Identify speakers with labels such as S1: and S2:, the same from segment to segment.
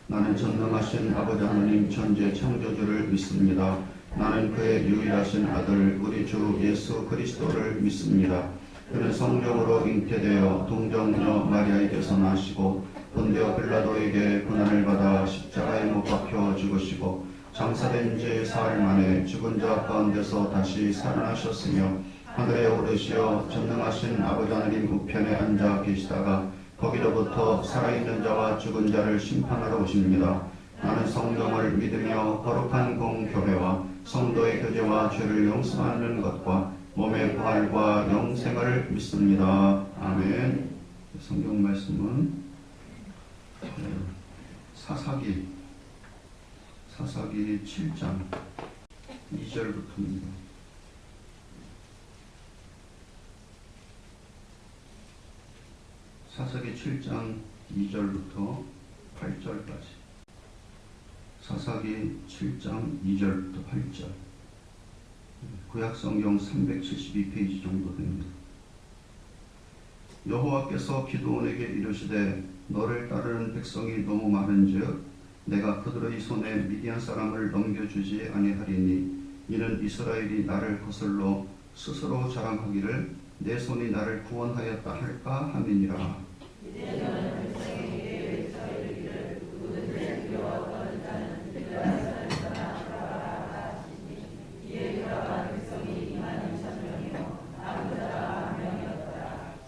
S1: 나는 전능하신 아버지 하나님 천재 창조주를 믿습니다. 나는 그의 유일하신 아들 우리 주 예수 그리스도를 믿습니다. 그는 성령으로 잉태되어 동정녀 마리아에게서 나시고 본디오 빌라도에게 고난을 받아 십자가에 못 박혀 죽으시고 장사된 지 사흘 만에 죽은 자 가운데서 다시 살아나셨으며 하늘에 오르시어 전능하신 아버지 하나님 우편에 앉아 계시다가 거기로부터 살아있는 자와 죽은 자를 심판하러 오십니다. 나는 성령을 믿으며 거룩한 공교회와 성도의 교제와 죄를 용서하는 것과 몸의 부활과 영생을 믿습니다. 아멘. 성경 말씀은 사사기 7장 2절부터입니다. 사사기 7장 2절부터 8절까지. 사사기 7장 2절부터 8절. 구약성경 372페이지 정도 됩니다. 여호와께서 기드온에게 이르시되 너를 따르는 백성이 너무 많은즉 내가 그들의 손에 미디안 사람을 넘겨주지 아니하리니 이는 이스라엘이 나를 거슬러 스스로 자랑하기를 내 손이 나를 구원하였다 할까 함이니라.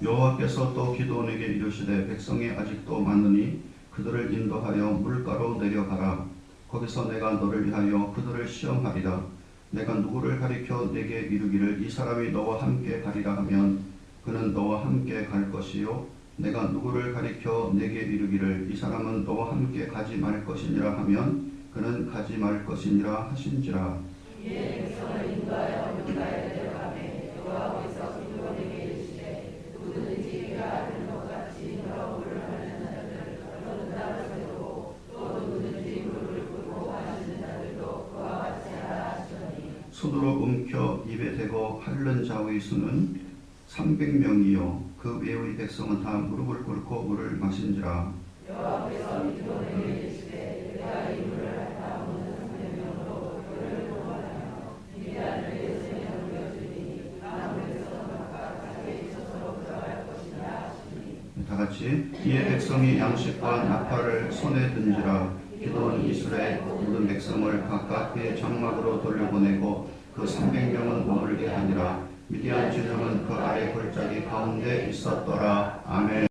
S1: 여호와께서 또 기드온에게 이르시되 백성이 아직도 많으니 그들을 인도하여 물가로 내려가라. 거기서 내가 너를 위하여 그들을 시험하리라. 내가 누구를 가리켜 내게 이르기를 이 사람이 너와 함께 가리라 하면 그는 너와 함께 갈 것이요 내가 누구를 가리켜 내게 이르기를 이 사람은 너와 함께 가지 말 것이니라 하면 그는 가지 말 것이니라 하신지라.
S2: 이에 백성을 인도하여 물가에 내려가매 여호와께서 기드온에게 이르시되 누구든지 그가 하는 것 같이 너로 물을 마시는 자들을 거둔다고 세우고 또 누구든지 물을 끓고 마시는 자들도 그와 같이 하라 하시더니
S1: 손으로 움켜 입에 대고 핥는 자의 수는 300명이요 그 외의 백성은 다 무릎을 꿇고 물을 마신지라.
S2: 여호와께서 기드온에게 이르시되 내가 이 물을 핥아 먹는 300명으로 그를 구원하여 미디안을 내 손에 넘겨주리니 아무에서 각각 자기의 처소로 들어갈 것이라 하시니.
S1: 다같이 이에 백성이 양식과 나팔을 손에 든지라. 기드온은 이스라엘 모든 백성을 각각 그의 장막으로 돌려보내고 그 300명은 머물게 하니라. 미디안 지령은 그 아래 골짜기 가운데 있었더라. 아멘.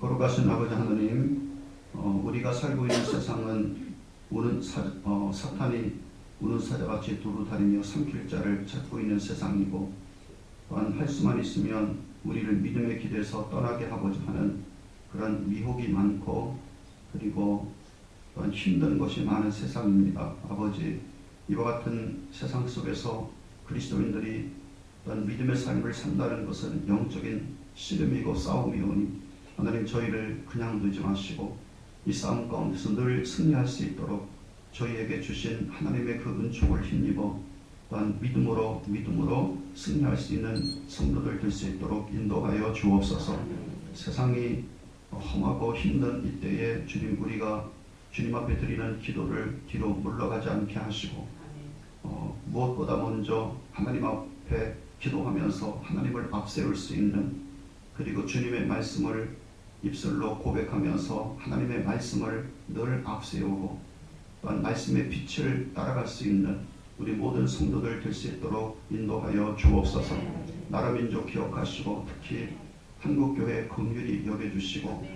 S1: 거룩하신 아버지 하나님, 우리가 살고 있는 세상은 사탄이 우는 사자같이 두루다니며 삼킬 자를 찾고 있는 세상이고 또한 할 수만 있으면 우리를 믿음의 길에서 떠나게 하고자 하는 그런 미혹이 많고 그리고 또한 힘든 것이 많은 세상입니다. 아버지, 이와 같은 세상 속에서 그리스도인들이 또한 믿음의 삶을 산다는 것은 영적인 씨름이고 싸움이오니 하나님 저희를 그냥 두지 마시고 이 싸움 가운데서 늘 승리할 수 있도록 저희에게 주신 하나님의 그 은총을 힘입어 또한 믿음으로 승리할 수 있는 성도들 될 수 있도록 인도하여 주옵소서. 세상이 험하고 힘든 이때에 주님 우리가 주님 앞에 드리는 기도를 뒤로 물러가지 않게 하시고 무엇보다 먼저 하나님 앞에 기도하면서 하나님을 앞세울 수 있는 그리고 주님의 말씀을 입술로 고백하면서 하나님의 말씀을 늘 앞세우고 또한 말씀의 빛을 따라갈 수 있는 우리 모든 성도들 될 수 있도록 인도하여 주옵소서. 나라 민족 기억하시고 특히 한국교회 긍휼히 여겨주시고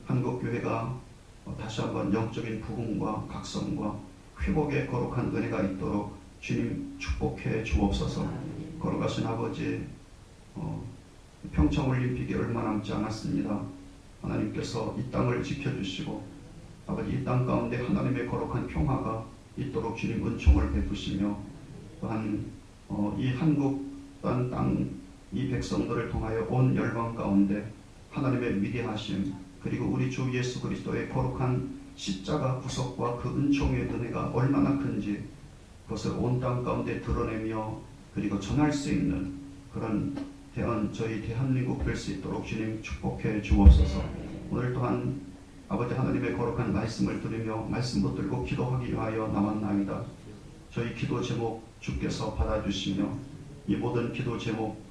S1: 한국교회가 다시 한번 영적인 부흥과 각성과 회복의 거룩한 은혜가 있도록 주님 축복해 주옵소서. 거룩하신 아버지, 평창올림픽이 얼마 남지 않았습니다. 하나님께서 이 땅을 지켜주시고 아버지 이 땅 가운데 하나님의 거룩한 평화가 있도록 주님 은총을 베푸시며 또한 이 한국 또한 땅 이 백성들을 통하여 온 열방 가운데 하나님의 위대하심 그리고 우리 주 예수 그리스도의 거룩한 십자가 구속과 그 은총의 은혜가 얼마나 큰지 그것을 온 땅 가운데 드러내며 그리고 전할 수 있는 그런 저희 대한민국 될 수 있도록 주님 축복해 주옵소서. 오늘 또한 아버지 하나님의 거룩한 말씀을 들으며 말씀 붙들고 기도하기 위하여 나왔나이다. 저희 기도 제목 주께서 받아주시며 이 모든 기도 제목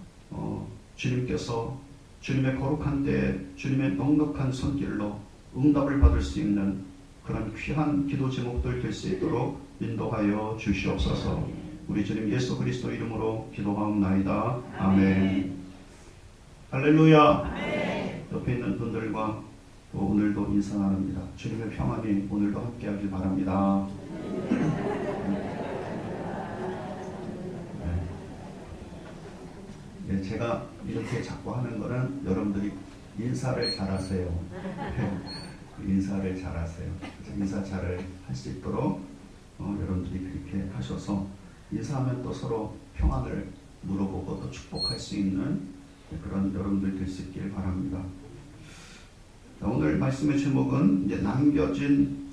S1: 주님께서 주님의 거룩한 때에 주님의 넉넉한 손길로 응답을 받을 수 있는 그런 귀한 기도 제목들 될 수 있도록 인도하여 주시옵소서. 우리 주님 예수 그리스도 이름으로 기도하옵나이다. 아멘. 할렐루야. 아멘. 옆에 있는 분들과 또 오늘도 인사 나눕니다. 주님의 평안이 오늘도 함께하길 바랍니다. 네, 제가 이렇게 자꾸 하는 거는 여러분들이 인사를 잘하세요. 인사를 잘하세요. 인사 잘을 할 수 있도록 여러분들이 그렇게 하셔서 인사하면 또 서로 평안을 물어보고 또 축복할 수 있는 그런 여러분들 될 수 있기를 바랍니다. 자, 오늘 말씀의 제목은 이제 남겨진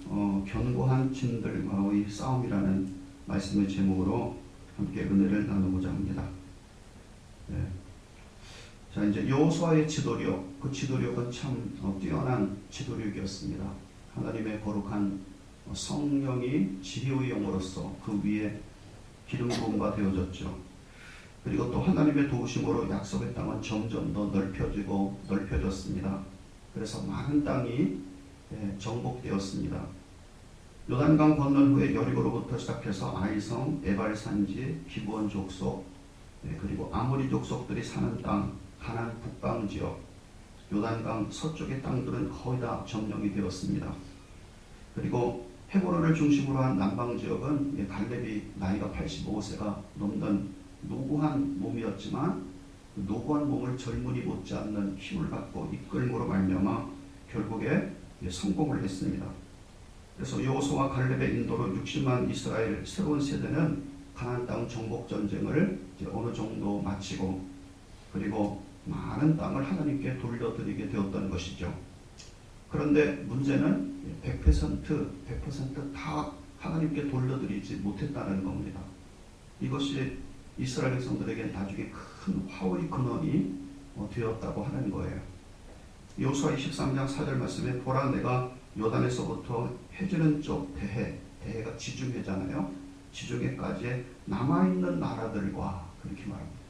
S1: 견고한 진들과의 싸움이라는 말씀의 제목으로 함께 은혜를 나누고자 합니다. 네. 자, 이제 여호수아의 지도력, 그 지도력은 참 뛰어난 지도력이었습니다. 하나님의 거룩한 성령이 지혜의 영으로서 그 위에 기름 부음과 되어졌죠. 그리고 또 하나님의 도우심으로 약속의 땅은 점점 더 넓혀지고 넓혀졌습니다. 그래서 많은 땅이 정복되었습니다. 요단강 건넌 후에 여리고로부터 시작해서 아이성, 에발산지, 기브온 족속, 그리고 아모리 족속들이 사는 땅, 가나안 북방 지역, 요단강 서쪽의 땅들은 거의 다 점령이 되었습니다. 그리고 헤브론을 중심으로 한 남방 지역은 갈렙이 나이가 85세가 넘는 노고한 몸이었지만 그 노고한 몸을 젊은이 못지않는 힘을 갖고 이끌므로 말미암아 결국에 성공을 했습니다. 그래서 여호수아와 갈렙의 인도로 60만 이스라엘 새로운 세대는 가나안 땅 정복 전쟁을 이제 어느 정도 마치고 그리고 많은 땅을 하나님께 돌려드리게 되었던 것이죠. 그런데 문제는 100% 다 하나님께 돌려드리지 못했다는 겁니다. 이것이 이스라엘 백성들에게 나중에 큰 화의 근원이 되었다고 하는 거예요. 여호수아 23장 4절 말씀에 보라 내가 요단에서부터 해지는 쪽 대해가 지중해잖아요. 지중해까지 남아있는 나라들과 그렇게 말합니다.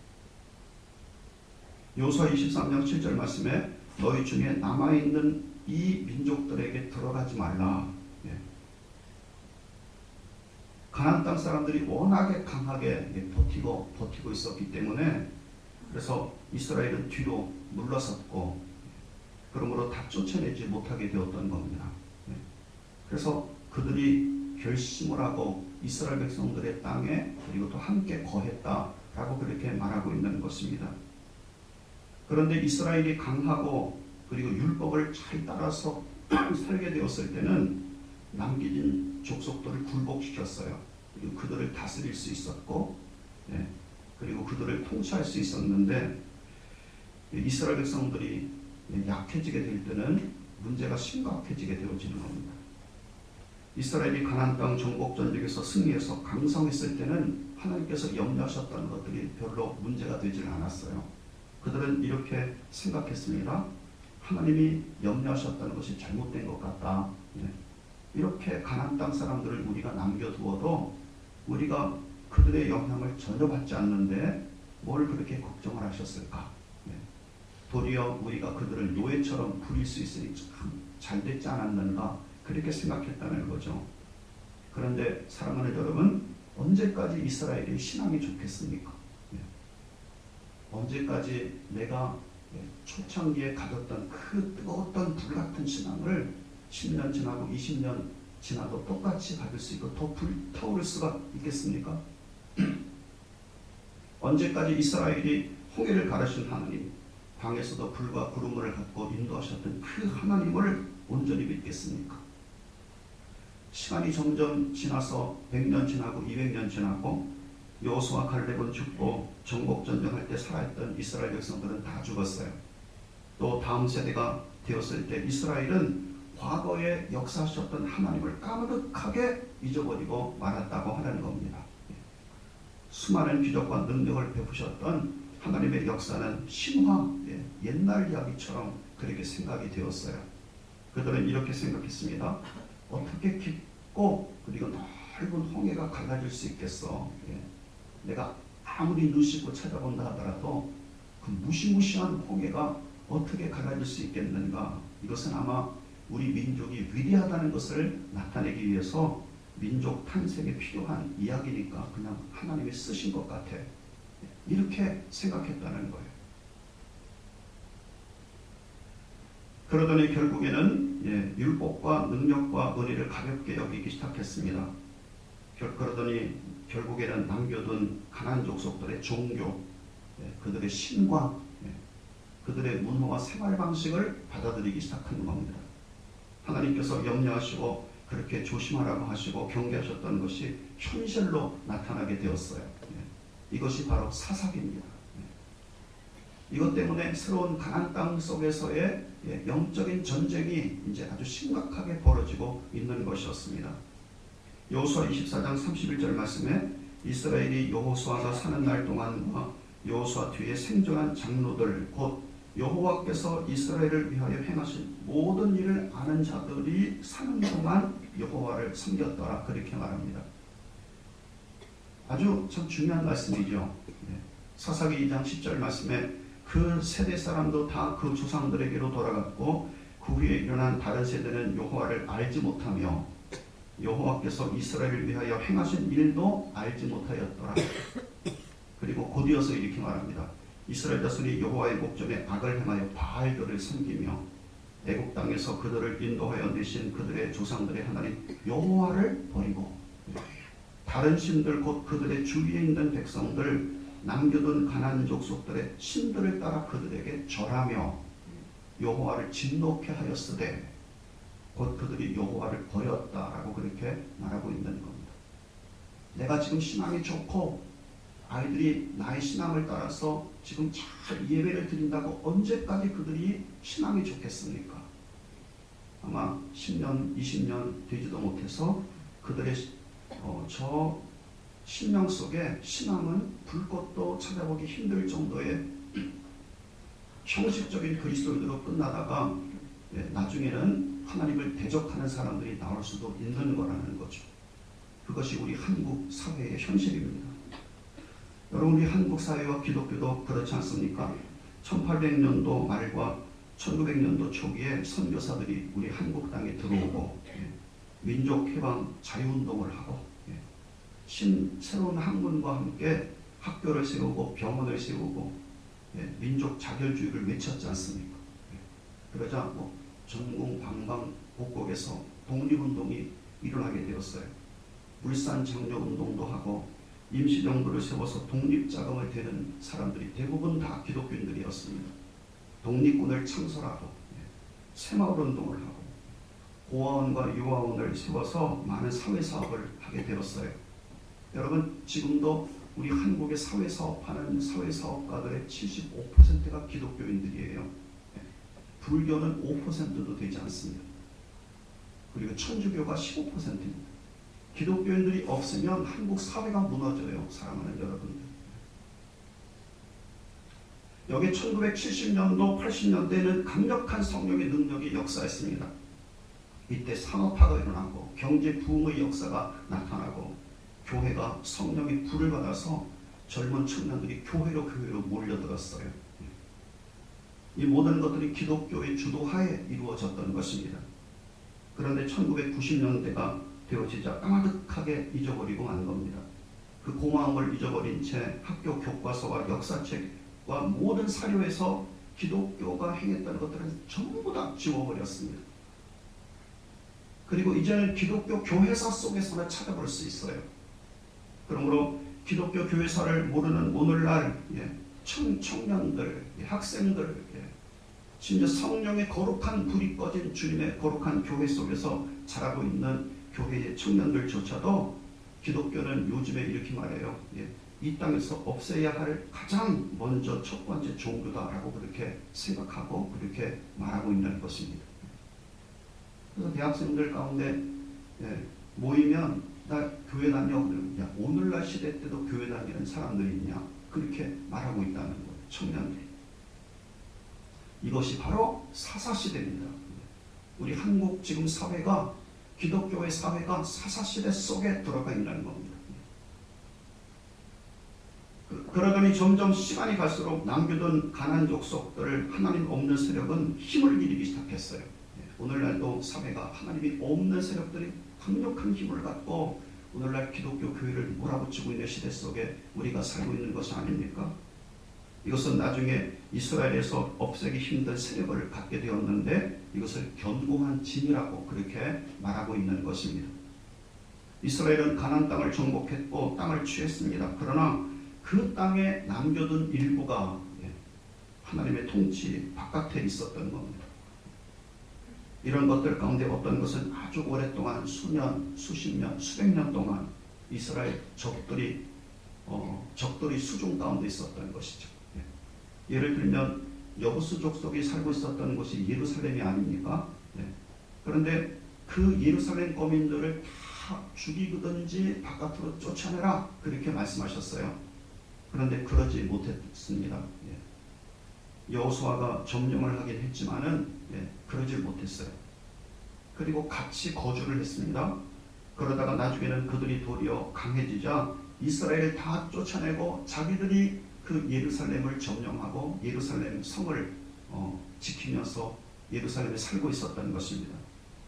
S1: 여호수아 23장 7절 말씀에 너희 중에 남아있는 이 민족들에게 들어가지 말라. 가나안 땅 사람들이 워낙에 강하게 버티고 있었기 때문에 그래서 이스라엘은 뒤로 물러섰고 그러므로 다 쫓아내지 못하게 되었던 겁니다. 그래서 그들이 결심을 하고 이스라엘 백성들의 땅에 그리고 또 함께 거했다라고 그렇게 말하고 있는 것입니다. 그런데 이스라엘이 강하고 그리고 율법을 잘 따라서 살게 되었을 때는 남겨진 족속들을 굴복시켰어요. 그리고 그들을 다스릴 수 있었고 그리고 그들을 통치할 수 있었는데 이스라엘 백성들이 약해지게 될 때는 문제가 심각해지게 되어지는 겁니다. 이스라엘이 가나안 땅 정복 전쟁에서 승리해서 강성했을 때는 하나님께서 염려하셨던 것들이 별로 문제가 되질 않았어요. 그들은 이렇게 생각했습니다. 하나님이 염려하셨다는 것이 잘못된 것 같다. 이렇게 가나안 땅 사람들을 우리가 남겨두어도 우리가 그들의 영향을 전혀 받지 않는데 뭘 그렇게 걱정을 하셨을까? 도리어 우리가 그들을 노예처럼 부릴 수 있으니 참 잘됐지 않았는가? 그렇게 생각했다는 거죠. 그런데 사랑하는 여러분, 언제까지 이스라엘의 신앙이 좋겠습니까? 언제까지 내가 초창기에 가졌던 그 뜨거웠던 불같은 신앙을 10년 지나고 20년 지나도 똑같이 가질 수 있고 더 불타오를 수가 있겠습니까? 언제까지 이스라엘이 홍해를 가르신 하나님, 광야에서도 불과 구름을 갖고 인도하셨던 그 하나님을 온전히 믿겠습니까? 시간이 점점 지나서 100년 지나고 200년 지나고 여호수아 갈렙은 죽고 정복전쟁할 때 살아있던 이스라엘 백성들은 다 죽었어요. 또 다음 세대가 되었을 때 이스라엘은 과거에 역사하셨던 하나님을 까마득하게 잊어버리고 말았다고 하는 겁니다. 수많은 기적과 능력을 베푸셨던 하나님의 역사는 신화, 옛날 이야기처럼 그렇게 생각이 되었어요. 그들은 이렇게 생각했습니다. 어떻게 깊고 그리고 넓은 홍해가 갈라질 수 있겠어. 예. 내가 아무리 눈 씻고 찾아본다 하더라도 그 무시무시한 홍해가 어떻게 갈라질 수 있겠는가. 이것은 아마 우리 민족이 위대하다는 것을 나타내기 위해서 민족 탄생에 필요한 이야기니까 그냥 하나님이 쓰신 것 같아. 이렇게 생각했다는 거예요. 그러더니 결국에는 율법과 능력과 은혜를 가볍게 여기기 시작했습니다. 그러더니 결국에는 남겨둔 가나안 족속들의 종교, 그들의 신과 그들의 문화와 생활 방식을 받아들이기 시작하는 겁니다. 하나님께서 염려하시고 그렇게 조심하라고 하시고 경계하셨던 것이 현실로 나타나게 되었어요. 이것이 바로 사사기입니다. 이것 때문에 새로운 가나안 땅 속에서의 영적인 전쟁이 이제 아주 심각하게 벌어지고 있는 것이었습니다. 여호수아 24장 31절 말씀에 이스라엘이 여호수아가 사는 날 동안과 여호수아 뒤에 생존한 장로들 곧 여호와께서 이스라엘을 위하여 행하신 모든 일을 아는 자들이 사는 동안 여호와를 섬겼더라. 그렇게 말합니다. 아주 참 중요한 말씀이죠. 사사기 2장 10절 말씀에 그 세대 사람도 다 그 조상들에게로 돌아갔고 그 후에 일어난 다른 세대는 여호와를 알지 못하며 여호와께서 이스라엘을 위하여 행하신 일도 알지 못하였더라. 그리고 곧이어서 이렇게 말합니다. 이스라엘 자손이 여호와의 목전에 악을 행하여 바알들을 섬기며 애국 땅에서 그들을 인도하여 내신 그들의 조상들의 하나님 여호와를 버리고 다른 신들 곧 그들의 주위에 있는 백성들 남겨둔 가나안 족속들의 신들을 따라 그들에게 절하며 여호와를 진노케 하였으되 곧 그들이 여호와를 버렸다라고 그렇게 말하고 있는 겁니다. 내가 지금 신앙이 좋고 아이들이 나의 신앙을 따라서 지금 잘 예배를 드린다고 언제까지 그들이 신앙이 좋겠습니까? 아마 10년, 20년 되지도 못해서 그들의 저 심령 속에 신앙은 불꽃도 찾아보기 힘들 정도의 형식적인 그리스도인으로 끝나다가 나중에는 하나님을 대적하는 사람들이 나올 수도 있는 거라는 거죠. 그것이 우리 한국 사회의 현실입니다. 여러분, 우리 한국 사회와 기독교도 그렇지 않습니까? 1800년도 말과 1900년도 초기에 선교사들이 우리 한국 땅에 들어오고 민족 해방 자유운동을 하고 새로운 학문과 함께 학교를 세우고 병원을 세우고 민족 자결주의를 외쳤지 않습니까? 그러자 뭐 전국 방방 곳곳에서 독립운동이 일어나게 되었어요. 울산 장려운동도 하고 임시정부를 세워서 독립자금을 대는 사람들이 대부분 다 기독교인들이었습니다. 독립군을 창설하고 새마을운동을 하고 고아원과 유아원을 세워서 많은 사회사업을 하게 되었어요. 여러분, 지금도 우리 한국의 사회사업하는 사회사업가들의 75%가 기독교인들이에요. 불교는 5%도 되지 않습니다. 그리고 천주교가 15%입니다. 기독교인들이 없으면 한국 사회가 무너져요. 사랑하는 여러분들. 여기 1970년도, 80년대에는 강력한 성령의 능력이 역사했습니다. 이때 산업화가 일어나고 경제 부흥의 역사가 나타나고 교회가 성령의 불을 받아서 젊은 청년들이 교회로 몰려들었어요. 이 모든 것들이 기독교의 주도하에 이루어졌던 것입니다. 그런데 1990년대가 되어지자 까마득하게 잊어버리고 만 겁니다. 그 고마움을 잊어버린 채 학교 교과서와 역사책과 모든 사료에서 기독교가 행했던 것들은 전부 다 지워버렸습니다. 그리고 이제는 기독교 교회사 속에서만 찾아볼 수 있어요. 그러므로 기독교 교회사를 모르는 오늘날 청년들, 학생들, 심지어 성령의 거룩한 불이 꺼진 주님의 거룩한 교회 속에서 자라고 있는 교회의 청년들조차도 기독교는 요즘에 이렇게 말해요. 이 땅에서 없애야 할 가장 먼저 첫 번째 종교다라고 그렇게 생각하고 그렇게 말하고 있는 것입니다. 그래서 대학생들 가운데 모이면 나 교회 다녀. 야, 오늘날 시대 때도 교회 다니는 사람들이 있냐? 그렇게 말하고 있다는 거예요. 청년들이. 이것이 바로 사사시대입니다. 우리 한국 지금 사회가, 기독교의 사회가 사사시대 속에 들어가 있는 겁니다. 그러더니 점점 시간이 갈수록 남겨둔 가나안 족속들, 하나님 없는 세력은 힘을 기르기 시작했어요. 오늘날도 사회가 하나님이 없는 세력들이 강력한 힘을 갖고 오늘날 기독교 교회를 몰아붙이고 있는 시대 속에 우리가 살고 있는 것이 아닙니까? 이것은 나중에 이스라엘에서 없애기 힘든 세력을 갖게 되었는데 이것을 견고한 진이라고 그렇게 말하고 있는 것입니다. 이스라엘은 가나안 땅을 정복했고 땅을 취했습니다. 그러나 그 땅에 남겨둔 일부가 하나님의 통치 바깥에 있었던 겁니다. 이런 것들 가운데 어떤 것은 아주 오랫동안 수년, 수십 년, 수백 년 동안 이스라엘 적들이 수중 가운데 있었던 것이죠. 예를 들면 여부수 족속이 살고 있었던 곳이 예루살렘이 아닙니까? 그런데 그 예루살렘 거민들을 다 죽이든지 바깥으로 쫓아내라 그렇게 말씀하셨어요. 그런데 그러지 못했습니다. 여호수아가 점령을 하긴 했지만은 그러지 못했어요. 그리고 같이 거주를 했습니다. 그러다가 나중에는 그들이 도리어 강해지자 이스라엘을 다 쫓아내고 자기들이 그 예루살렘을 점령하고 예루살렘 성을 지키면서 예루살렘에 살고 있었던 것입니다.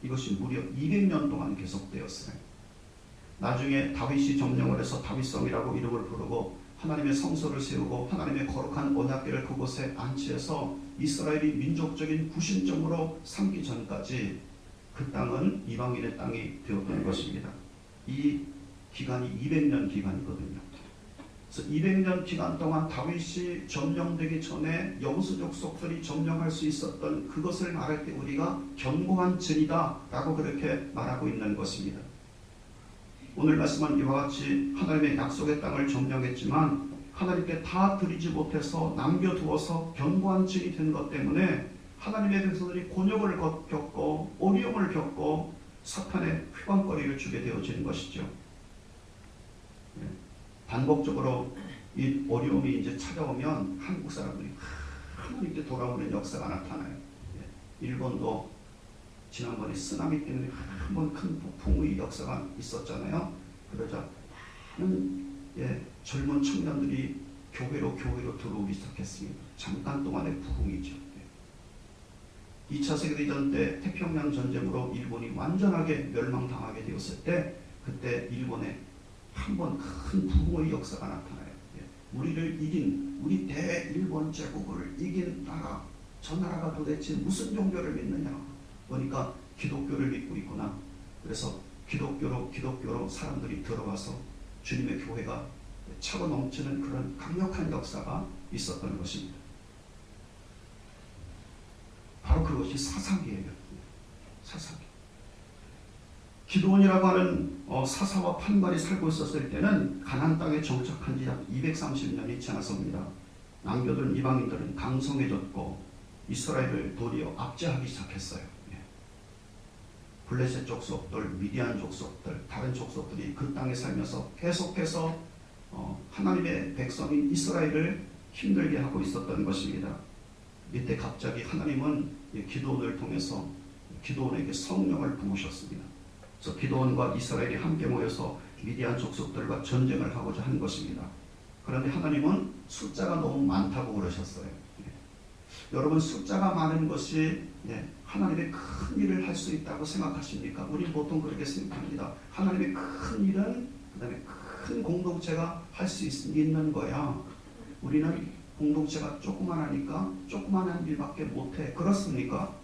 S1: 이것이 무려 200년 동안 계속되었어요. 나중에 다윗이 점령을 해서 다윗성이라고 이름을 부르고 하나님의 성소를 세우고 하나님의 거룩한 언약궤를 그곳에 안치해서 이스라엘이 민족적인 구심점으로 삼기 전까지 그 땅은 이방인의 땅이 되었던 것입니다. 이 기간이 200년 기간이거든요. 그래서 200년 기간 동안 다윗이 점령되기 전에 여부수 족속들이 점령할 수 있었던 그것을 말할 때 우리가 견고한 진이다 라고 그렇게 말하고 있는 것입니다. 오늘 말씀은 이와 같이 하나님의 약속의 땅을 점령했지만 하나님께 다 드리지 못해서 남겨두어서 견고한 진이 된 것 때문에 하나님의 백성들이 곤욕을 겪고 어려움을 겪고 사탄의 휘방거리를 주게 되어지는 것이죠. 반복적으로 이 어려움이 이제 찾아오면 한국 사람들이 하나님께 돌아오는 역사가 나타나요. 일본도 지난번에 쓰나미 때문에 한번 큰 폭풍의 역사가 있었잖아요. 그러자 많은 젊은 청년들이 교회로 들어오기 시작했습니다. 잠깐 동안의 부흥이죠. 2차 세계대전 때 태평양 전쟁으로 일본이 완전하게 멸망당하게 되었을 때 그때 일본에 한번 큰 부흥의 역사가 나타나요. 우리를 이긴, 우리 대일본 제국을 이긴 나라, 저 나라가 도대체 무슨 종교를 믿느냐 보니까 기독교를 믿고 있구나. 그래서 기독교로 사람들이 들어와서 주님의 교회가 차고 넘치는 그런 강력한 역사가 있었던 것입니다. 바로 그것이 사사기예요. 사사기. 기드온이라고 하는 사사와 판관이 살고 있었을 때는 가나안 땅에 정착한 지 약 230년이 지났습니다. 남겨둔 이방인들은 강성해졌고 이스라엘을 도리어 압제하기 시작했어요. 블레셋 족속들, 미디안 족속들, 다른 족속들이 그 땅에 살면서 계속해서 하나님의 백성인 이스라엘을 힘들게 하고 있었던 것입니다. 이때 갑자기 하나님은 기드온을 통해서 기드온에게 성령을 부으셨습니다. 그래서 기드온과 이스라엘이 함께 모여서 미디안 족속들과 전쟁을 하고자 한 것입니다. 그런데 하나님은 숫자가 너무 많다고 그러셨어요. 여러분, 숫자가 많은 것이 하나님의 큰 일을 할 수 있다고 생각하십니까? 우리는 보통 그렇게 생각합니다. 하나님의 큰 일은 그다음에 큰 공동체가 할 수 있는 거야. 우리는 공동체가 조그만하니까 조그만한 일밖에 못해. 그렇습니까?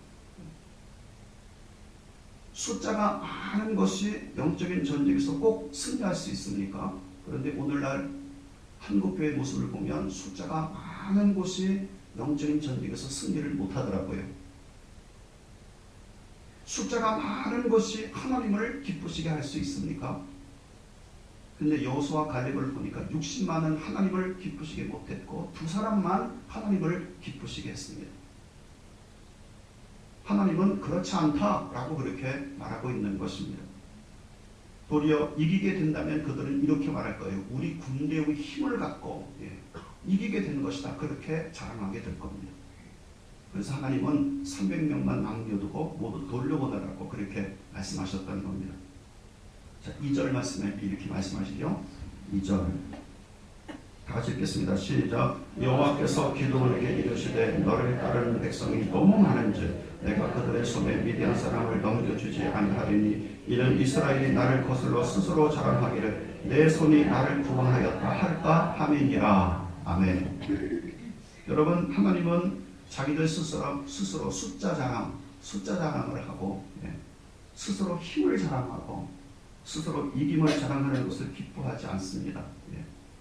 S1: 숫자가 많은 것이 영적인 전쟁에서 꼭 승리할 수 있습니까? 그런데 오늘날 한국교회 모습을 보면 숫자가 많은 곳이 영적인 전쟁에서 승리를 못하더라고요. 숫자가 많은 것이 하나님을 기쁘시게 할 수 있습니까? 근데 여호수아 갈렙을 보니까 60만은 하나님을 기쁘시게 못했고 2사람만 하나님을 기쁘시게 했습니다. 하나님은 그렇지 않다라고 그렇게 말하고 있는 것입니다. 도리어 이기게 된다면 그들은 이렇게 말할 거예요. 우리 군대의 힘을 갖고 이기게 된 것이다. 그렇게 자랑하게 될 겁니다. 그래서 하나님은 300명만 남겨두고 모두 돌려보내라고 그렇게 말씀하셨다는 겁니다. 자, 2절 말씀에 이렇게 말씀하시죠. 2절 다 같이 읽겠습니다. 시작. 여호와께서 기드온에게 이르시되 너를 따르는 백성이 너무 많은즉 내가 그들의 손에 미디안 사람을 넘겨주지 아니하리니 이는 이스라엘이 나를 거슬러 스스로 자랑하기를 내 손이 나를 구원하였다 할까 함이니라. 아멘. 여러분, 하나님은 자기들 스스로 숫자 자랑을 하고 스스로 힘을 자랑하고 스스로 이김을 자랑하는 것을 기뻐하지 않습니다.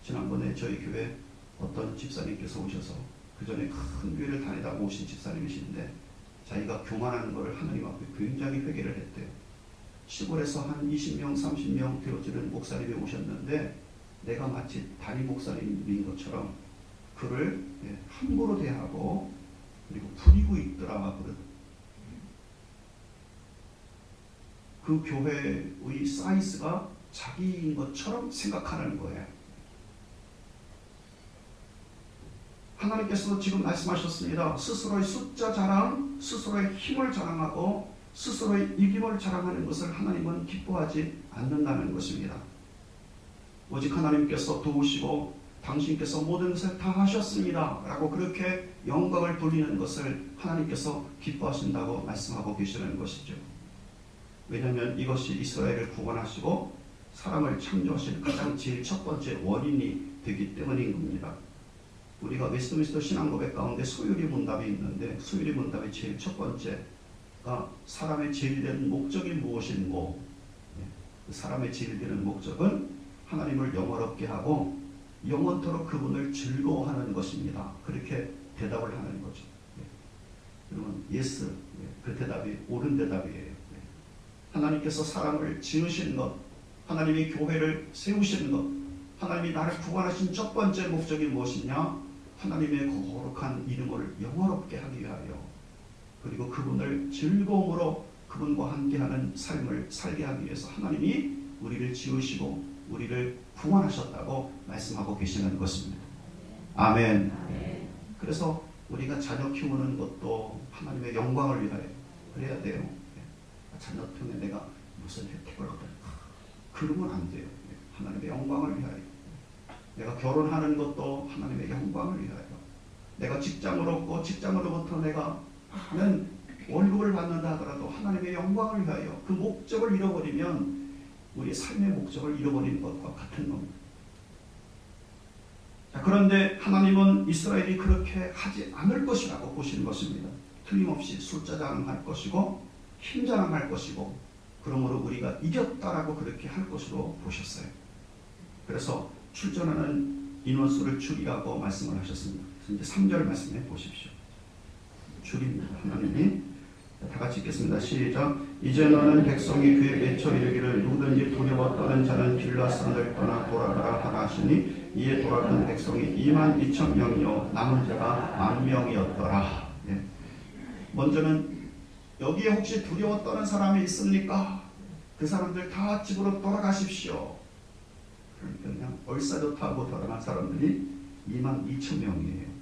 S1: 지난번에 저희 교회 어떤 집사님께서 오셔서 그 전에 큰 교회를 다니다가 오신 집사님이신데 자기가 교만하는 것을 하나님 앞에 굉장히 회개를 했대요. 시골에서 한 20명, 30명 되어지는 목사님이 오셨는데 내가 마치 담임 목사님인 것처럼 그를 함부로 대하고 그리고 부리고 있더라. 그 교회의 사이즈가 자기인 것처럼 생각하는 거예요. 하나님께서 지금 말씀하셨습니다. 스스로의 숫자 자랑, 스스로의 힘을 자랑하고 스스로의 이김을 자랑하는 것을 하나님은 기뻐하지 않는다는 것입니다. 오직 하나님께서 도우시고 당신께서 모든 것을 다 하셨습니다 라고 그렇게 영광을 돌리는 것을 하나님께서 기뻐하신다고 말씀하고 계시는 것이죠. 왜냐하면 이것이 이스라엘을 구원하시고 사람을 창조하신 가장 제일 첫 번째 원인이 되기 때문인 겁니다. 우리가 웨스트민스터 신앙고백 가운데 소유리 문답이 있는데 소유리 문답의 제일 첫 번째가 사람의 제일 되는 목적이 무엇인고, 사람의 제일 되는 목적은 하나님을 영원롭게 하고 영원토록 그분을 즐거워하는 것입니다. 그렇게 대답을 하는 거죠. 그러면 예스, 그 대답이 옳은 대답이에요. 하나님께서 사람을 지으신 것, 하나님이 교회를 세우신 것, 하나님이 나를 구원하신 첫 번째 목적이 무엇이냐? 하나님의 거룩한 이름을 영화롭게 하기 위하여, 그리고 그분을 즐거움으로 그분과 함께하는 삶을 살게 하기 위해서 하나님이 우리를 지으시고 우리를 구원하셨다고 말씀하고 계시는 것입니다. 아멘. 그래서 우리가 자녀 키우는 것도 하나님의 영광을 위하여 그래야 돼요. 자녀 통해 내가 무슨 혜택을 얻어, 그러면 안 돼요. 하나님의 영광을 위하여. 내가 결혼하는 것도 하나님의 영광을 위하여. 내가 직장을 얻고 직장으로부터 내가 하는 월급을 받는다 하더라도 하나님의 영광을 위하여. 그 목적을 잃어버리면 우리의 삶의 목적을 잃어버리는 것과 같은 겁니다. 자, 그런데 하나님은 이스라엘이 그렇게 하지 않을 것이라고 보시는 것입니다. 틀림없이 숫자 자랑할 것이고 힘 자랑할 것이고, 그러므로 우리가 이겼다라고 그렇게 할 것으로 보셨어요. 그래서 출전하는 인원수를 줄이라고 말씀을 하셨습니다. 그래서 이제 3절 말씀해 보십시오. 줄입니다. 하나님이. 다 같이 읽겠습니다. 시작. 이제 너는 백성이 그에 맺혀 이르기를 누구든지 두려워 떠는 자는 길라산을 떠나 돌아가라 하라 하시니 이에 돌아간 백성이 22,000명이요 남은 자가 10,000명이었더라. 먼저는 여기에 혹시 두려워 떠는 사람이 있습니까? 그 사람들 다 집으로 돌아가십시오. 그러니까 그냥 얼싸좋다고 돌아간 사람들이 22,000명이에요.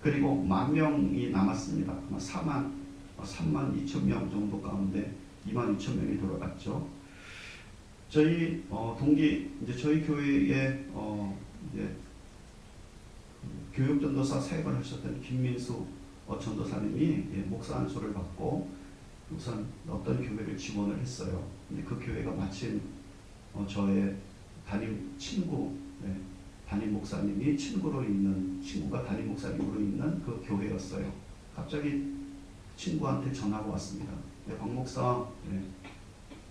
S1: 그리고 10,000명이 남았습니다. 아마 32,000명 정도 가운데 22,000명이 돌아갔죠. 저희 이제 저희 교회에 이제 교육전도사 사역을 하셨던 김민수 전도사님이 목사 안수를 받고 우선 어떤 교회를 지원을 했어요. 근데 그 교회가 마침 저의 담임 친구, 담임 목사님이 친구가 담임 목사님으로 있는 그 교회였어요. 갑자기 친구한테 전화가 왔습니다. 박 목사,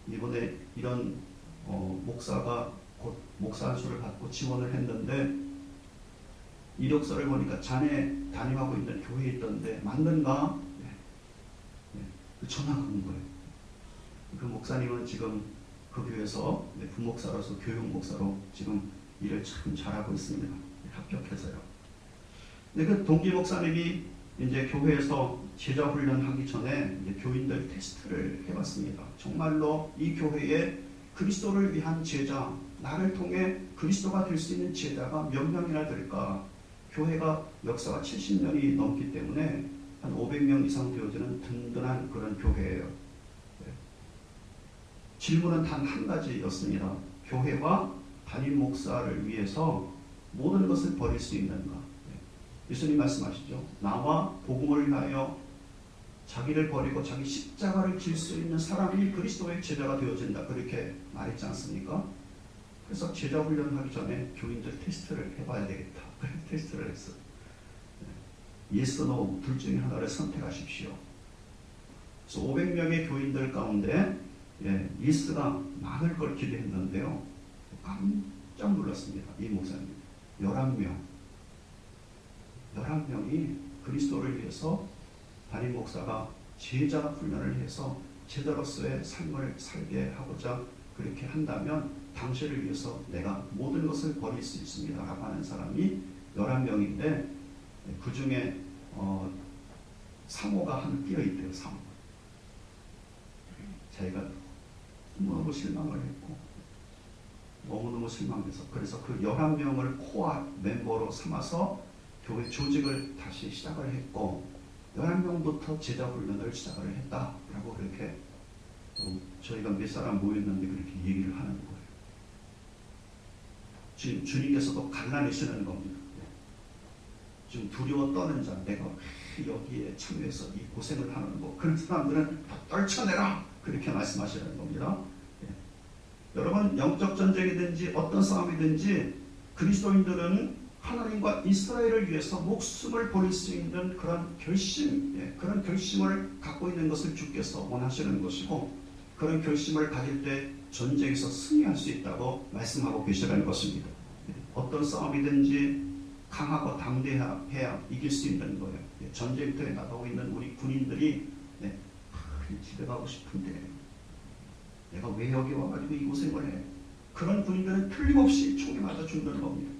S1: 이번에 이런 목사가 곧 목사 안수를 받고 지원을 했는데 이력서를 보니까 자네 담임하고 있는 교회에 있던데 맞는가? 전화가 온 거예요. 그 목사님은 지금 그 교회에서 부목사로서 교육목사로 지금 일을 참 잘하고 있습니다. 합격해서요. 근데 그 동기 목사님이 이제 교회에서 제자 훈련하기 전에 이제 교인들 테스트를 해봤습니다. 정말로 이 교회에 그리스도를 위한 제자, 나를 통해 그리스도가 될 수 있는 제자가 몇 명이나 될까? 교회가 역사가 70년이 넘기 때문에 한 500명 이상 되어지는 든든한 그런 교회예요. 질문은 단 한 가지였습니다. 교회와 담임 목사를 위해서 모든 것을 버릴 수 있는가? 예수님 말씀하시죠. 나와 복음을 위하여 자기를 버리고 자기 십자가를 질 수 있는 사람이 그리스도의 제자가 되어진다. 그렇게 말했지 않습니까? 그래서 제자 훈련하기 전에 교인들 테스트를 해봐야 되겠다. 그래서 테스트를 했어요. 예스, 노 둘 중에 하나를 선택하십시오. 그래서 500명의 교인들 가운데 예스가 많을 걸 기대했는데요. 깜짝 놀랐습니다. 이 목사님 11명이 그리스도를 위해서 담임 목사가 제자 훈련을 해서 제자로서의 삶을 살게 하고자 그렇게 한다면 당신을 위해서 내가 모든 것을 버릴 수 있습니다 라고 하는 사람이 11명인데 그 중에 사모가 한 끼어 있대요. 사모. 자기가 너무너무 실망을 했고 너무너무 실망해서 그래서 그 11명을 코어 멤버로 삼아서 교회 조직을 다시 시작을 했고 11명부터 제자 훈련을 시작을 했다라고 그렇게 저희가 몇 사람 모였는데 그렇게 얘기를 하는 거예요. 지금 주님께서도 갈라내시는 겁니다. 지금 두려워 떠는 자, 내가 여기에 참여해서 이 고생을 하는 거 그런 사람들은 다 떨쳐내라 그렇게 말씀하시는 겁니다. 여러분 영적 전쟁이든지 어떤 싸움이든지 그리스도인들은 하나님과 이스라엘을 위해서 목숨을 버릴 수 있는 그런 결심, 그런 결심을 갖고 있는 것을 주께서 원하시는 것이고 그런 결심을 가질 때 전쟁에서 승리할 수 있다고 말씀하고 계시라는 것입니다. 어떤 싸움이든지 강하고 담대해야 이길 수 있는 거예요. 전쟁터에 나가고 있는 우리 군인들이 집에 가고 싶은데 내가 왜 여기 와가지고 이 고생을 해? 그런 군인들은 틀림없이 총에 맞아 죽는 겁니다.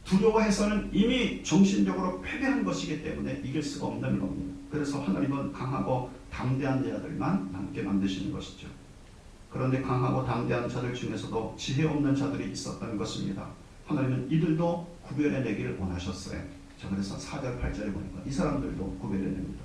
S1: 두려워해서는 이미 정신적으로 패배한 것이기 때문에 이길 수가 없는 겁니다. 그래서 하나님은 강하고 담대한 자들만 남게 만드시는 것이죠. 그런데 강하고 담대한 자들 중에서도 지혜 없는 자들이 있었던 것입니다. 하나님은 이들도 구별해내기를 원하셨어요. 자, 그래서 4절 8절에 보니까 이 사람들도 구별해냅니다.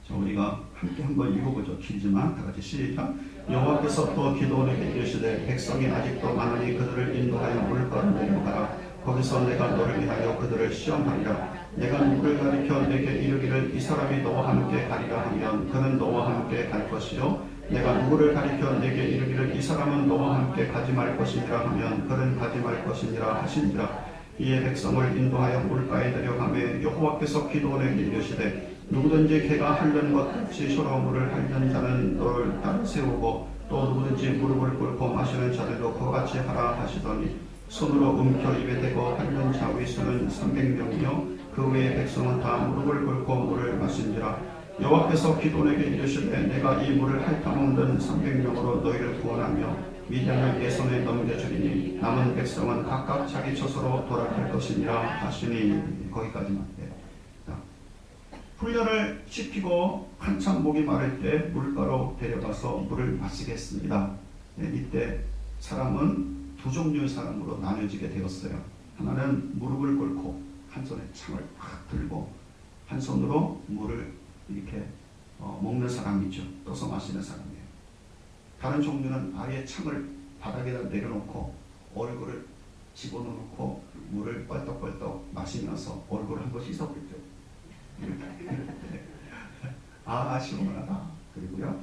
S1: 자, 우리가 함께 한번 읽어보죠. 길지만 다 같이 시작. 여호와께서 또 기드온에게 이르시되 백성이 아직도 많으니 그들을 인도하여 물가로 내려가라. 거기서 내가 너를 위하여 그들을 시험하리라. 내가 누구를 가리켜 내게 이르기를 이 사람이 너와 함께 가리라 하면 그는 너와 함께 갈 것이요 내가 누구를 가리켜 내게 이르기를 이 사람은 너와 함께 가지 말 것이니라 하면 그는 가지 말 것이니라 하시니라. 이에 백성을 인도하여 물가에 내려가매 여호와께서 기드온에게 이르시되 누구든지 개가 핥는 것 같이 서로 물을 핥는 자는 너를 따라 세우고 또 누구든지 무릎을 꿇고 마시는 자들도 그와 같이 하라 하시더니 손으로 움켜 입에 대고 핥는 자의 수는 300명이요 그 외의 백성은 다 무릎을 꿇고 물을 마신지라. 여호와께서 기드온에게 이르시되 내가 이 물을 핥아먹는 300명으로 너희를 구원하며 미디안을 내 손에 넘겨주리니 남은 백성은 각각 자기 처소로 돌아갈 것이니라 하시니. 거기까지만. 훈련을 시키고 한참 목이 마를 때 물가로 데려가서 물을 마시겠습니다. 이때 사람은 두 종류의 사람으로 나뉘어지게 되었어요. 하나는 무릎을 꿇고 한 손에 창을 팍 들고 한 손으로 물을 이렇게 먹는 사람이죠. 떠서 마시는 사람이에요. 다른 종류는 아예 창을 바닥에다 내려놓고 얼굴을 집어넣고 물을 뻘떡뻘떡 마시면서 얼굴을 한번 씻어보죠. 아, 시원하다. 그리고요,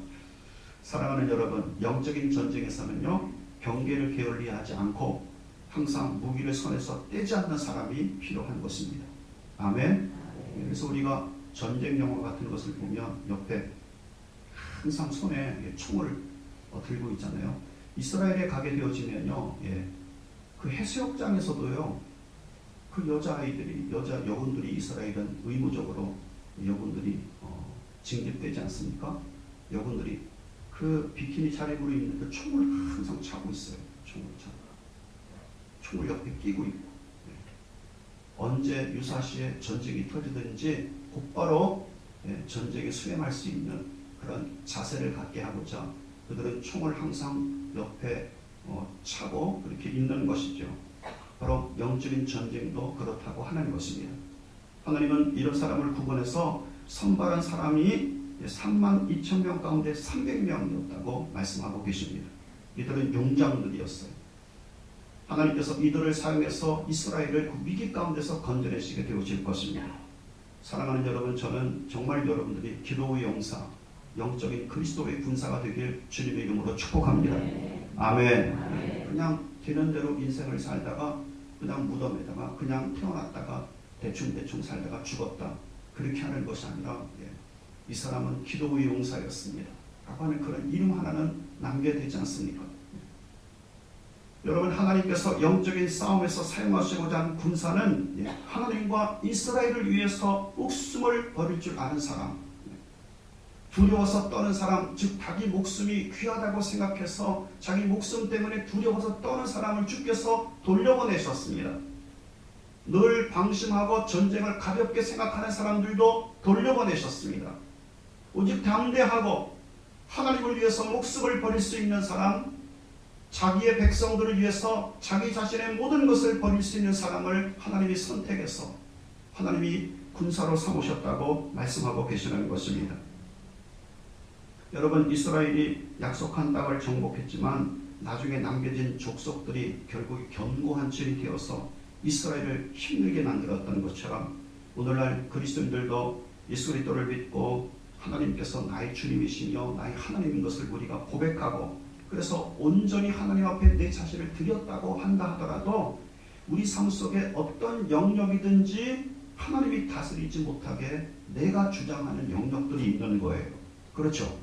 S1: 사랑하는 여러분, 영적인 전쟁에서는요 경계를 게을리하지 않고 항상 무기를 손에서 떼지 않는 사람이 필요한 것입니다. 아멘. 그래서 우리가 전쟁 영화 같은 것을 보면 옆에 항상 손에 총을 들고 있잖아요. 이스라엘에 가게 되어지면요, 그 해수욕장에서도요 그 여군들이 이스라엘은 의무적으로 여군들이 징집되지 않습니까? 여군들이 그 비키니 차림으로 있는 그 총을 항상 차고 있어요. 총을 옆에 끼고 있고 언제 유사시에 전쟁이 터지든지 곧바로 전쟁에 수행할 수 있는 그런 자세를 갖게 하고자 그들은 총을 항상 옆에 차고 그렇게 있는 것이죠. 바로 영적인 전쟁도 그렇다고 하는 것입니다. 하나님은 이런 사람을 구분해서 선발한 사람이 32,000명 가운데 300명이었다고 말씀하고 계십니다. 이들은 용장들이었어요. 하나님께서 이들을 사용해서 이스라엘을 그 위기 가운데서 건져내시게 되어질 것입니다. 사랑하는 여러분, 저는 정말 여러분들이 기도의 용사, 영적인 그리스도의 군사가 되길 주님의 이름으로 축복합니다. 아멘. 그냥 되는 대로 인생을 살다가 그냥 무덤에다가 그냥 태어났다가 대충 살다가 죽었다, 그렇게 하는 것이 아니라 이 사람은 기도의 용사였습니다 라고 하는 그런 이름 하나는 남겨야 되지 않습니까? 여러분, 하나님께서 영적인 싸움에서 사용하시고자 하는 군사는 하나님과 이스라엘을 위해서 목숨을 버릴 줄 아는 사람, 두려워서 떠는 사람, 즉 자기 목숨이 귀하다고 생각해서 자기 목숨 때문에 두려워서 떠는 사람을 주께서 돌려보내셨습니다. 늘 방심하고 전쟁을 가볍게 생각하는 사람들도 돌려보내셨습니다. 오직 담대하고 하나님을 위해서 목숨을 버릴 수 있는 사람, 자기의 백성들을 위해서 자기 자신의 모든 것을 버릴 수 있는 사람을 하나님이 선택해서 하나님이 군사로 삼으셨다고 말씀하고 계시는 것입니다. 여러분, 이스라엘이 약속한 땅을 정복했지만 나중에 남겨진 족속들이 결국 견고한 진이 되어서 이스라엘을 힘들게 만들었던 것처럼 오늘날 그리스도인들도 예수 그리스도를 믿고 하나님께서 나의 주님이시며 나의 하나님인 것을 우리가 고백하고, 그래서 온전히 하나님 앞에 내 자신을 드렸다고 한다 하더라도 우리 삶 속에 어떤 영역이든지 하나님이 다스리지 못하게 내가 주장하는 영역들이 있는 거예요. 그렇죠?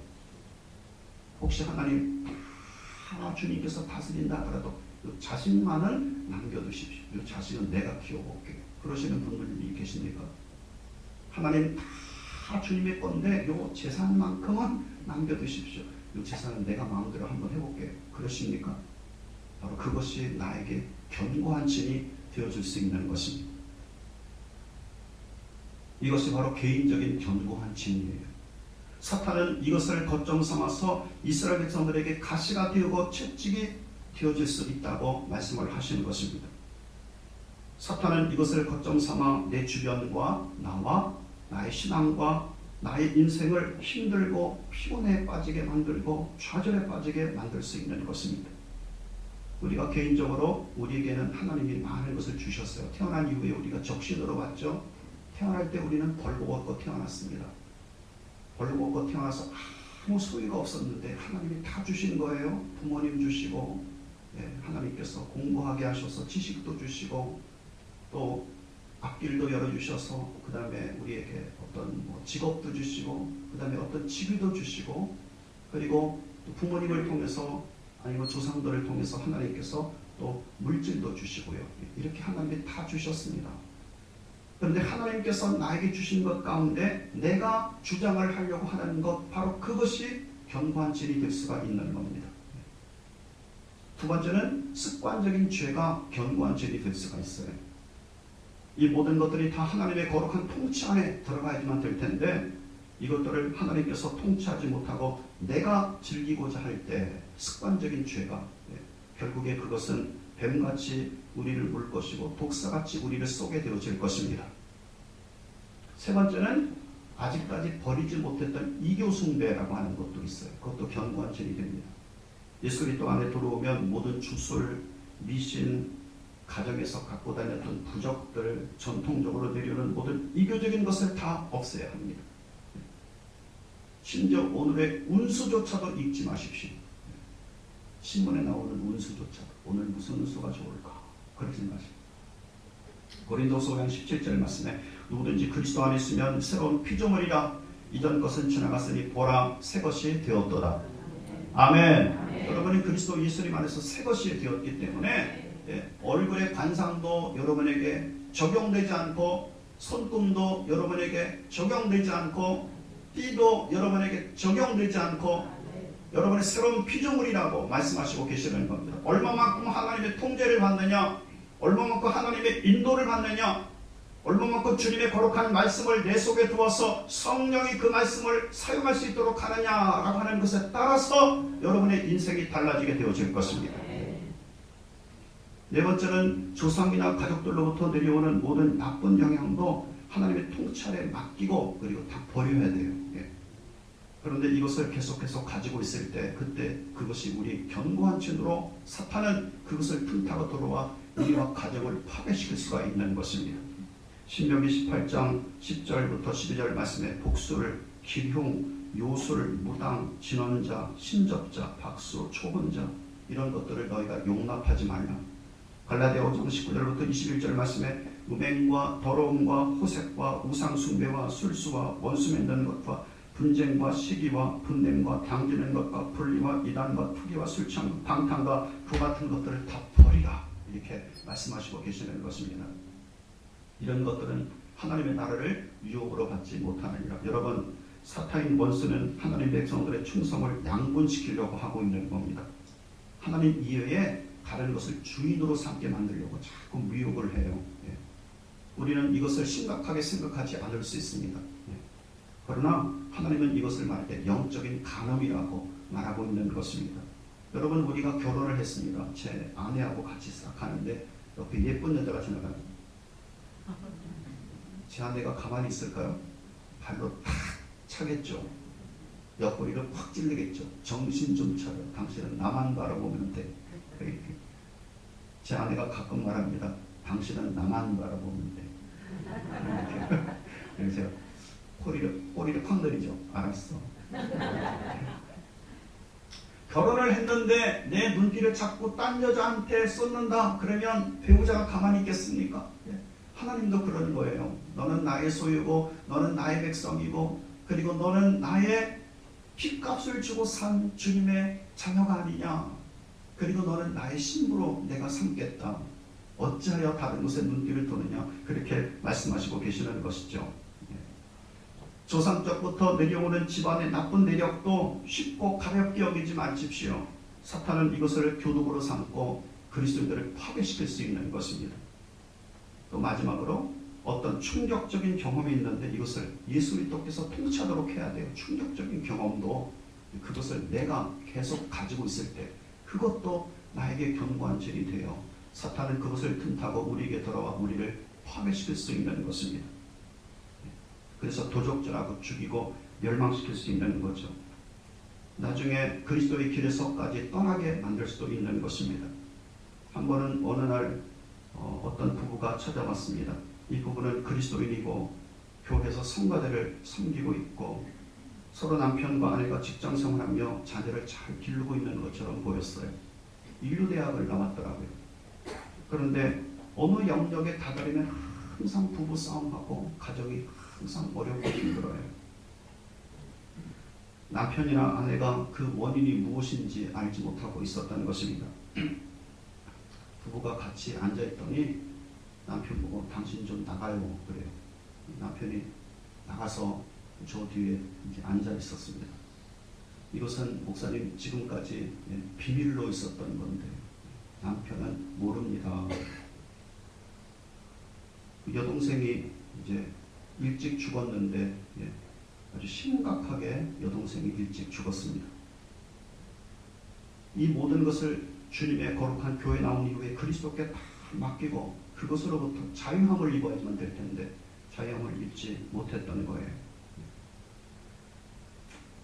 S1: 혹시 하나님 주님께서 다스린다 하더라도 자신만은 남겨두십시오. 이 자식은 내가 키워볼게요. 그러시는 분들이 계십니까? 하나님 다 주님의 건데 요 재산만큼은 남겨두십시오. 이 재산은 내가 마음대로 한번 해볼게요. 그러십니까? 바로 그것이 나에게 견고한 진이 되어줄 수 있는 것입니다. 이것이 바로 개인적인 견고한 진이에요. 사탄은 이것을 거점 삼아서 이스라엘 백성들에게 가시가 되고 채찍이 되어질 수 있다고 말씀을 하시는 것입니다. 사탄은 이것을 거점 삼아 내 주변과 나와 나의 신앙과 나의 인생을 힘들고 피곤에 빠지게 만들고 좌절에 빠지게 만들 수 있는 것입니다. 우리가 개인적으로 우리에게는 하나님이 많은 것을 주셨어요. 태어난 이후에 우리가 적신으로 왔죠. 태어날 때 우리는 벌거벗고 태어났습니다. 벌거벗고 태어나서 아무 소유가 없었는데 하나님이 다 주신 거예요. 부모님 주시고, 하나님께서 공부하게 하셔서 지식도 주시고, 또 앞길도 열어주셔서 그 다음에 우리에게 어떤 직업도 주시고, 그 다음에 어떤 직위도 주시고, 그리고 또 부모님을 통해서 아니면 조상들을 통해서 하나님께서 또 물질도 주시고요. 이렇게 하나님이 다 주셨습니다. 그런데 하나님께서 나에게 주신 것 가운데 내가 주장을 하려고 하는 것, 바로 그것이 견고한 진이 될 수가 있는 겁니다. 두 번째는 습관적인 죄가 견고한 진이 될 수가 있어요. 이 모든 것들이 다 하나님의 거룩한 통치 안에 들어가야지만 될 텐데 이것들을 하나님께서 통치하지 못하고 내가 즐기고자 할 때 습관적인 죄가, 결국에 그것은 뱀같이 우리를 물 것이고 독사같이 우리를 쏘게 되어질 것입니다. 세 번째는 아직까지 버리지 못했던 이교숭배라고 하는 것도 있어요. 그것도 견고한 진이 됩니다. 예수 그리스도 안에 들어오면 모든 주술, 미신, 가정에서 갖고 다녔던 부적들, 전통적으로 내려오는 모든 이교적인 것을 다 없애야 합니다. 심지어 오늘의 운수조차도 읽지 마십시오. 신문에 나오는 운수조차도 오늘 무슨 운수가 좋을까? 그렇게 생각하십시오. 고린도서 5장 17절 말씀에 누구든지 그리스도 안에 있으면 새로운 피조물이라, 이전 것은 지나갔으니 보라 새 것이 되었도다. 아멘. 여러분이 그리스도 예수님 안에서 새 것이 되었기 때문에 얼굴의 관상도 여러분에게 적용되지 않고, 손금도 여러분에게 적용되지 않고, 띠도 여러분에게 적용되지 않고, 여러분의 새로운 피조물이라고 말씀하시고 계시는 겁니다. 얼마만큼 하나님의 통제를 받느냐, 얼마만큼 하나님의 인도를 받느냐, 얼마만큼 주님의 거룩한 말씀을 내 속에 두어서 성령이 그 말씀을 사용할 수 있도록 하느냐라고 하는 것에 따라서 여러분의 인생이 달라지게 되어질 것입니다. 네 번째는 조상이나 가족들로부터 내려오는 모든 나쁜 영향도 하나님의 통찰에 맡기고 그리고 다 버려야 돼요. 예. 그런데 이것을 계속해서 가지고 있을 때 그때 그것이 우리 견고한 진으로 사탄은 그것을 틈타고 들어와 우리와 가정을 파괴시킬 수가 있는 것입니다. 신명기 18장 10절부터 12절 말씀에 복수를 기흉, 요술, 무당, 진언자, 신접자, 박수, 초혼자 이런 것들을 너희가 용납하지 말라. 갈라디아 5장 19절부터 21절 말씀에 음행과 더러움과 호색과 우상숭배와 술수와 원수 맺는 것과 분쟁과 시기와 분냄과 당기는 것과 분리와 이단과 투기와 술창, 방탕과 그 같은 것들을 다 버리라. 이렇게 말씀하시고 계시는 것입니다. 이런 것들은 하나님의 나라를 유혹으로 받지 못하느니라. 여러분, 사탄인 원수는 하나님 백성들의 충성을 양분시키려고 하고 있는 겁니다. 하나님 이외에 다른 것을 주인으로 삼게 만들려고 자꾸 미혹을 해요. 예. 우리는 이것을 심각하게 생각하지 않을 수 있습니다. 예. 그러나 하나님은 이것을 말할 때 영적인 간음이라고 말하고 있는 것입니다. 여러분, 우리가 결혼을 했습니다. 제 아내하고 같이 싹 가는데 옆에 예쁜 여자가 지나가는 제 아내가 가만히 있을까요? 발로 탁 차겠죠. 옆구리를 확 찔리겠죠. 정신 좀 차려. 당신은 나만 바라보면 돼. 제 아내가 가끔 말합니다. 당신은 나만 바라보면 돼. 그래서 제가 꼬리를 확 내리죠. 알았어. 결혼을 했는데 내 눈길을 자꾸 딴 여자한테 쏟는다. 그러면 배우자가 가만히 있겠습니까? 하나님도 그런 거예요. 너는 나의 소유고 너는 나의 백성이고 그리고 너는 나의 핏값을 주고 산 주님의 자녀가 아니냐. 그리고 너는 나의 신부로 내가 삼겠다. 어찌하여 다른 곳에 눈길을 두느냐. 그렇게 말씀하시고 계시는 것이죠. 조상적부터 내려오는 집안의 나쁜 내력도 쉽고 가볍게 여기지 마십시오. 사탄은 이것을 교독으로 삼고 그리스도인들을 파괴시킬 수 있는 것입니다. 또 마지막으로 어떤 충격적인 경험이 있는데 이것을 예수 그리스도께서 통치하도록 해야 돼요. 충격적인 경험도 그것을 내가 계속 가지고 있을 때 그것도 나에게 견고한 질이 돼요. 사탄은 그것을 틈타고 우리에게 들어와 우리를 파괴시킬 수 있는 것입니다. 그래서 도적질하고 죽이고 멸망시킬 수 있는 거죠. 나중에 그리스도의 길에서까지 떠나게 만들 수도 있는 것입니다. 한 번은 어느 날 어떤 부부가 찾아왔습니다. 이 부부는 그리스도인이고 교회에서 성가대를 섬기고 있고 서로 남편과 아내가 직장생활하며 자녀를 잘 기르고 있는 것처럼 보였어요. 인류대학을 나왔더라고요. 그런데 어느 영역에 다다르면 항상 부부싸움하고 가정이 항상 어렵고 힘들어요. 남편이나 아내가 그 원인이 무엇인지 알지 못하고 있었던 것입니다. 부부가 같이 앉아있더니 남편 보고 당신 좀 나가요 그래요. 남편이 나가서 저 뒤에 이제 앉아 있었습니다. 이것은 목사님 지금까지 비밀로 있었던 건데 남편은 모릅니다. 여동생이 이제 일찍 죽었는데 아주 심각하게 여동생이 일찍 죽었습니다. 이 모든 것을 주님의 거룩한 교회 나온 이후에 그리스도께 다 맡기고 그것으로부터 자유함을 입어야지만 될 텐데 자유함을 입지 못했던 거예요.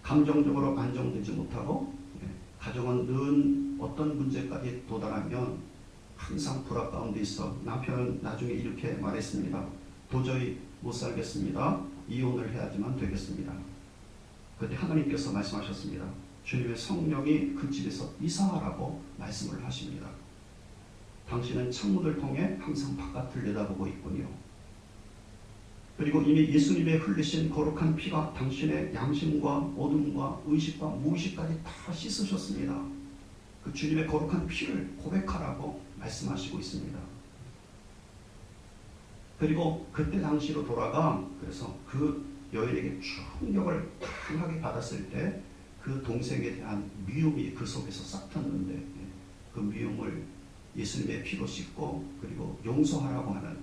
S1: 감정적으로 안정되지 못하고 가정은 늘 어떤 문제까지 도달하면 항상 불화 가운데 있어 남편은 나중에 이렇게 말했습니다. 도저히 못 살겠습니다. 이혼을 해야지만 되겠습니다. 그때 하나님께서 말씀하셨습니다. 주님의 성령이 그 집에서 이사하라고 말씀을 하십니다. 당신은 창문을 통해 항상 바깥을 내다보고 있군요. 그리고 이미 예수님의 흘리신 거룩한 피가 당신의 양심과 어둠과 의식과 무의식까지 다 씻으셨습니다. 그 주님의 거룩한 피를 고백하라고 말씀하시고 있습니다. 그리고 그때 당시로 돌아가 그래서 그 여인에게 충격을 강하게 받았을 때 그 동생에 대한 미움이 그 속에서 싹 텄는데 그 미움을 예수님의 피로 씻고 그리고 용서하라고 하는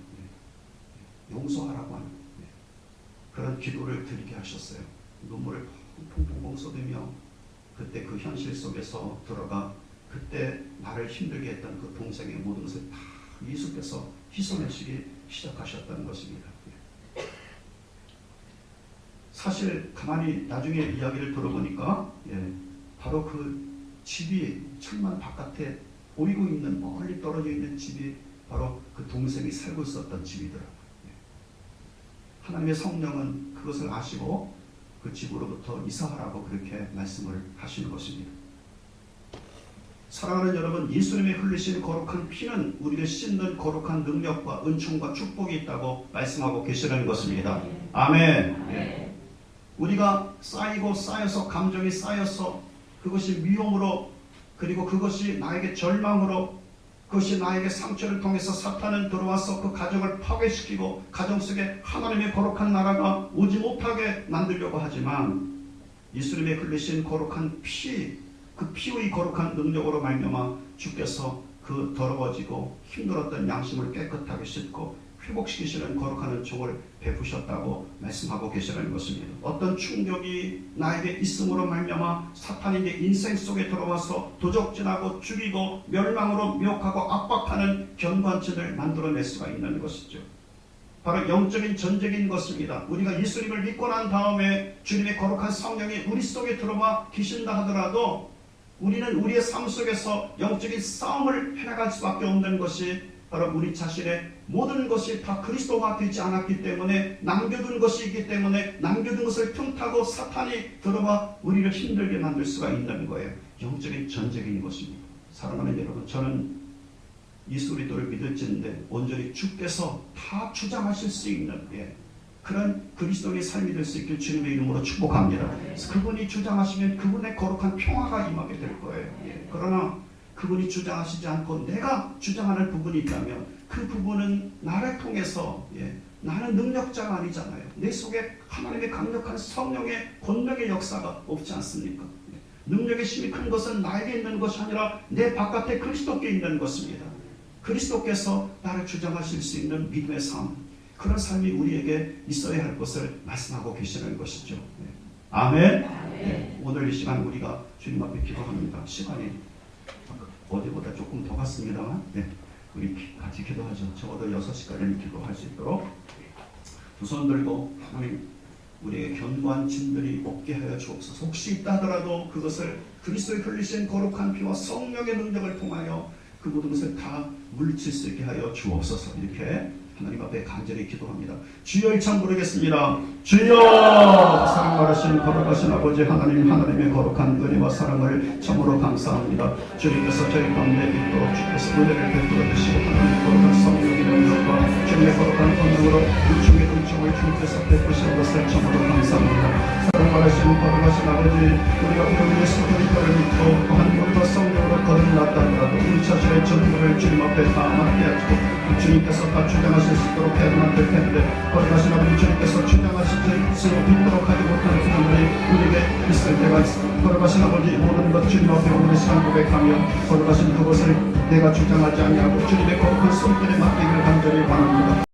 S1: 그런 기도를 드리게 하셨어요. 눈물을 퐁퐁퐁 쏟으며 그때 그 현실 속에서 들어가 그때 나를 힘들게 했던 그 동생의 모든 것을 다 예수께서 씻어내시기 시작하셨다는 것입니다. 사실 가만히 나중에 이야기를 들어보니까 바로 그 집이 천만 바깥에 보이고 있는 멀리 떨어져 있는 집이 바로 그 동생이 살고 있었던 집이더라고요. 하나님의 성령은 그것을 아시고 그 집으로부터 이사하라고 그렇게 말씀을 하시는 것입니다. 사랑하는 여러분, 예수님의 흘리신 거룩한 피는 우리를 씻는 거룩한 능력과 은총과 축복이 있다고 말씀하고 계시는 것입니다. 아멘. 우리가 쌓이고 쌓여서 감정이 쌓여서 그것이 미움으로, 그리고 그것이 나에게 절망으로, 그것이 나에게 상처를 통해서 사탄은 들어와서 그 가정을 파괴시키고 가정 속에 하나님의 거룩한 나라가 오지 못하게 만들려고 하지만 예수님의 흘리신 거룩한 피, 그 피의 거룩한 능력으로 말미암아 주께서 그 더러워지고 힘들었던 양심을 깨끗하게 씻고 회복시키시는 거룩한 은총을 베푸셨다고 말씀하고 계시는 것입니다. 어떤 충격이 나에게 있음으로 말미암아 사탄이 내 인생 속에 들어와서 도적질하고 죽이고 멸망으로 미혹하고 압박하는 견관증을 만들어낼 수가 있는 것이죠. 바로 영적인 전쟁인 것입니다. 우리가 예수님을 믿고 난 다음에 주님의 거룩한 성령이 우리 속에 들어와 계신다 하더라도 우리는 우리의 삶 속에서 영적인 싸움을 해나갈 수밖에 없는 것이 바로 우리 자신의 모든 것이 다 그리스도화 되지 않았기 때문에, 남겨둔 것이 있기 때문에 남겨둔 것을 틈타고 사탄이 들어와 우리를 힘들게 만들 수가 있는 거예요. 영적인 전쟁인 것입니다. 사랑하는 여러분, 저는 예수 그리스도를 믿을지인데 온전히 주께서 다 주장하실 수 있는 그런 그리스도의 삶이 될 수 있길 주님의 이름으로 축복합니다. 그분이 주장하시면 그분의 거룩한 평화가 임하게 될 거예요. 그러나 그분이 주장하시지 않고 내가 주장하는 부분이 있다면 그 부분은 나를 통해서, 나는 능력자가 아니잖아요. 내 속에 하나님의 강력한 성령의 권능의 역사가 없지 않습니까? 능력의 힘이 큰 것은 나에게 있는 것이 아니라 내 바깥에 그리스도께 있는 것입니다. 그리스도께서 나를 주장하실 수 있는 믿음의 삶, 그런 삶이 우리에게 있어야 할 것을 말씀하고 계시는 것이죠. 아멘. 오늘 이 시간 우리가 주님 앞에 기도합니다. 시간이 어제보다 조금 더 갔습니다만 우리 같이 기도하죠. 적어도 6시까지는 기도할 수 있도록 두 손 들고 하나님, 우리의 견고한 짐들이 없게 하여 주옵소서. 혹시 있다 하더라도 그것을 그리스도의 흘리신 거룩한 피와 성령의 능력을 통하여 그 모든 것을 다 물리칠 수 있게 하여 주옵소서. 이렇게 하나님 앞에 간절히 기도합니다. 주여 일창 부르겠습니다. 주여! 사랑 받으신 거룩하신 아버지 하나님, 하나님의 거룩한 은혜와 사랑을 참으로 감사합니다. 주님께서 저희 가운데 있도록 주께서 은혜를 베풀어 주시고 하나님의 거룩한 성령의 능력과 주님의 거룩한 권능으로 은총의 은총을 주님께서 베푸시는 것을 참으로 감사합니다. 사랑 받으신 거룩하신 아버지, 우리가 오늘 예수 그리스도를 믿고 또한 물과 성령으로 거듭났다 하더라도 우리 자신의 전부를 주님 앞에 다 맡겨야지고 주님께서 다 주장하실 수 있도록 해야만 될 텐데, 거룩하신 아버지, 주님께서 주장하실 수 있도록 하지 못하는 부분들이 우리에게 있을 때가 있습니다. 거룩하신 아버지, 모든 것 주님 앞에 오늘 시간 고백하며 거룩하신 그것을 내가 주장하지 아니하고 주님의 거룩한 손길에 맡기기를 간절히 바랍니다.